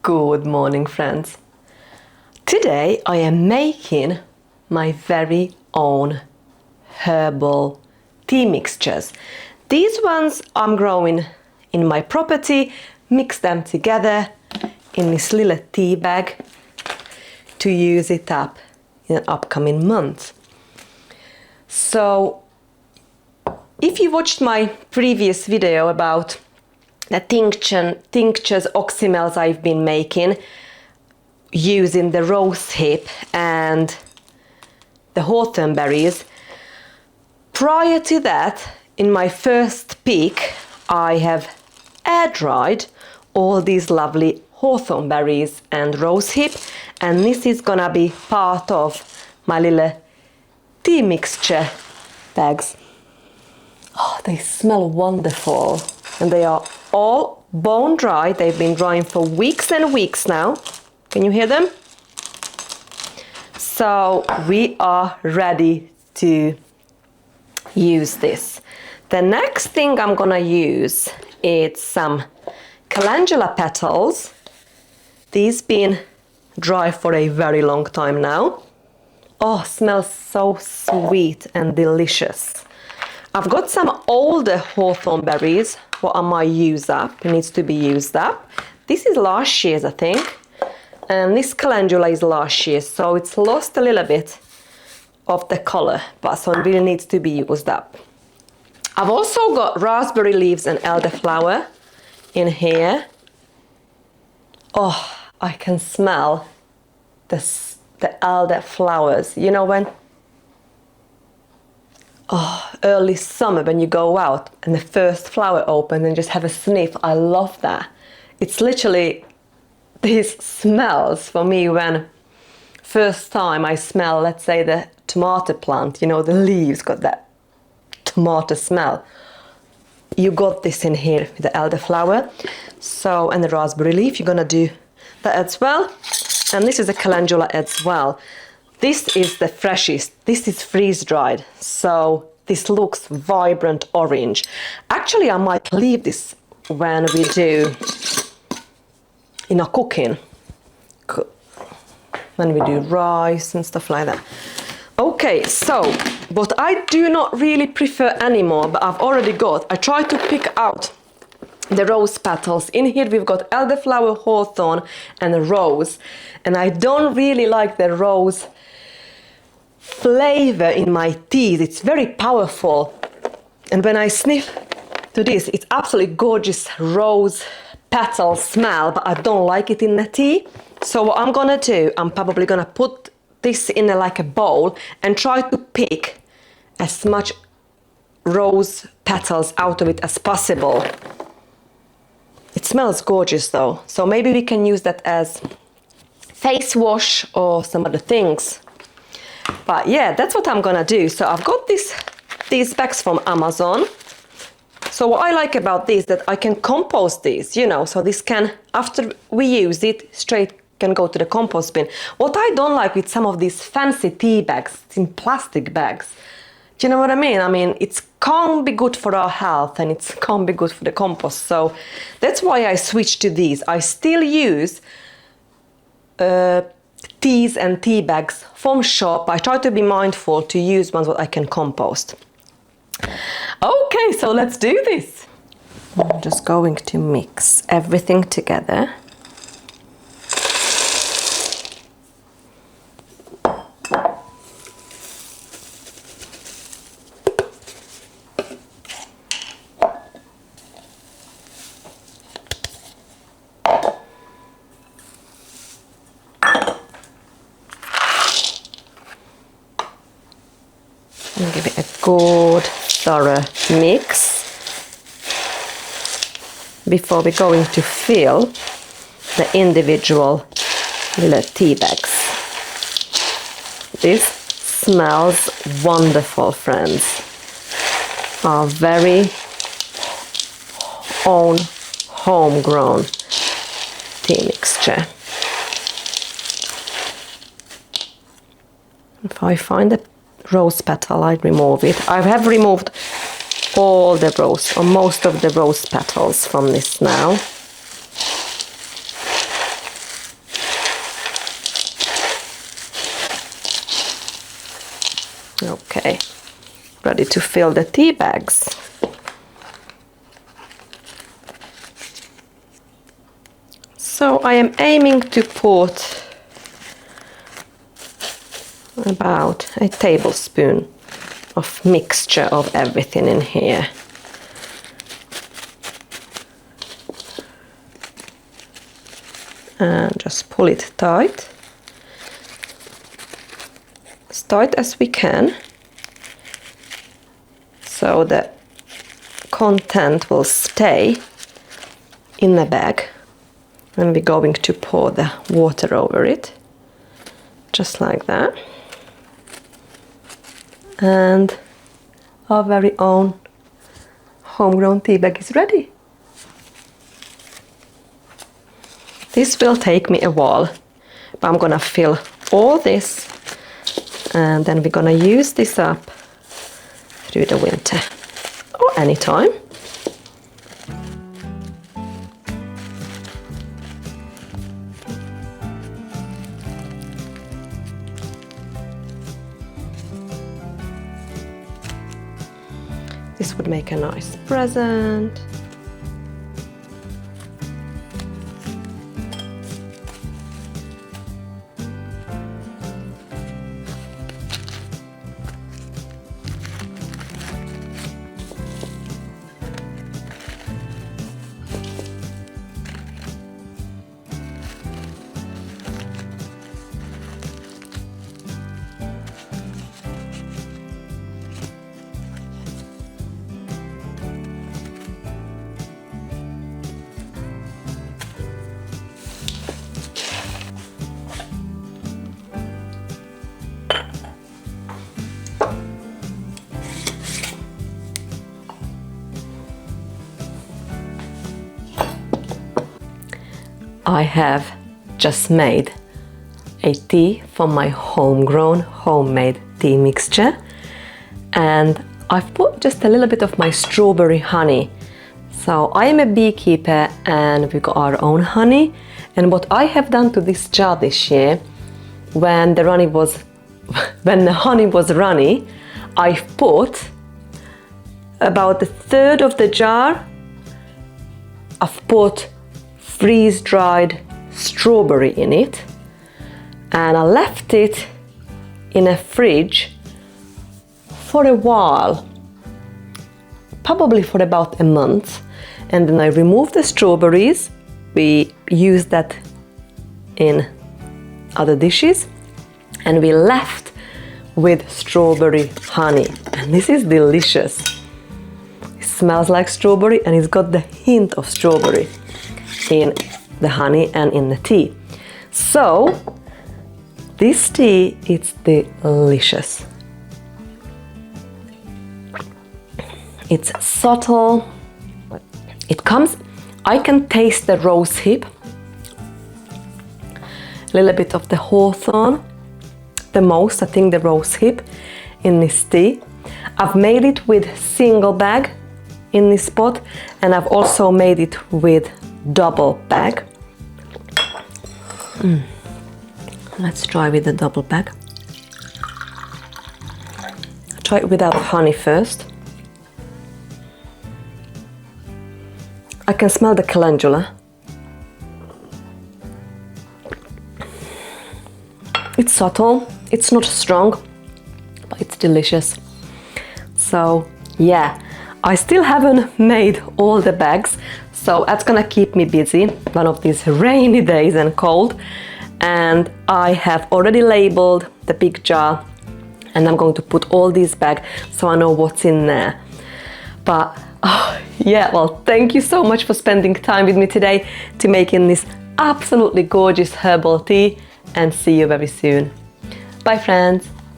Good morning, friends. Today I am making my very own herbal tea mixtures. These ones I'm growing in my property, mix them together in this little tea bag to use it up in an upcoming month. So if you watched my previous video about the tinctures, oxymels I've been making using the rosehip and the hawthorn berries, prior to that, in my first peak, I have air dried all these lovely hawthorn berries and rosehip, and this is gonna be part of my little tea mixture bags. Oh, they smell wonderful, and they are all bone dry. They've been drying for weeks and weeks now. Can you hear them? So we are ready to use this. The next thing I'm gonna use is some calendula petals. These been dry for a very long time now. Oh, smells so sweet and delicious. I've got some older hawthorn berries, what I might use up, it needs to be used up. This is last year's, I think, and this calendula is last year's, so it's lost a little bit of the color, but so it really needs to be used up. I've also got raspberry leaves and elderflower in here. Oh, I can smell the elderflowers. You know when early summer when you go out and the first flower opens and just have a sniff. I love that. It's literally these smells for me when first time I smell, let's say, the tomato plant, you know, the leaves got that tomato smell. You got this in here with the elderflower. So, and the raspberry leaf, you're gonna do that as well. And this is a calendula as well. This is the freshest. This is freeze dried, so this looks vibrant orange. Actually, I might leave this when we do in our cooking, when we do rice and stuff like that. Okay, so what I do not really prefer anymore, but I've already got, I try to pick out the rose petals. In here we've got elderflower, hawthorn and a rose, and I don't really like the rose flavor in my teas. It's very powerful, and when I sniff to this, it's absolutely gorgeous rose petal smell, but I don't like it in the tea. So what I'm gonna do, I'm probably gonna put this in like a bowl and try to pick as much rose petals out of it as possible. It smells gorgeous though, so maybe we can use that as face wash or some other things. But yeah, that's what I'm gonna do. So I've got these bags from Amazon. So what I like about these, that I can compost these, you know, so this can, after we use it, straight can go to the compost bin. What I don't like with some of these fancy tea bags, it's in plastic bags. Do you know what I mean? I mean, it can't be good for our health and it can't be good for the compost. So that's why I switched to these. I still use teas and tea bags from shop. I try to be mindful to use ones that I can compost. Okay, so let's do this. I'm just going to mix everything together. And give it a good, thorough mix before we're going to fill the individual little tea bags. This smells wonderful, friends. Our very own homegrown tea mixture. If I find the rose petal, I remove it. I have removed all the rose, or most of the rose petals from this now. Okay, ready to fill the tea bags. So I am aiming to put about a tablespoon of mixture of everything in here. And just pull it tight. As tight as we can, so the content will stay in the bag. And we're going to pour the water over it, just like that. And our very own homegrown tea bag is ready. This will take me a while, but I'm gonna fill all this, and then we're gonna use this up through the winter or anytime. This would make a nice present. I have just made a tea from my homegrown homemade tea mixture, and I've put just a little bit of my strawberry honey. So I am a beekeeper and we got our own honey, and what I have done to this jar this year, when the honey was runny, I've put about a third of the jar, I've put freeze-dried strawberry in it, and I left it in a fridge for a while, probably for about a month, and then I removed the strawberries. We used that in other dishes, and we left with strawberry honey, and this is delicious. It smells like strawberry and it's got the hint of strawberry in the honey and in the tea. So this tea, it's delicious. It's subtle. It comes, I can taste the rosehip, a little bit of the hawthorn, the most, I think, the rosehip in this tea. I've made it with single bag in this pot, and I've also made it with double bag. Let's try with the double bag. Try it without honey first. I can smell the calendula. It's subtle, it's not strong, but it's delicious. So yeah, I still haven't made all the bags, so that's gonna keep me busy one of these rainy days and cold. And I have already labeled the big jar, and I'm going to put all these bags so I know what's in there. But yeah, well, thank you so much for spending time with me today to making this absolutely gorgeous herbal tea, and see you very soon. Bye friends.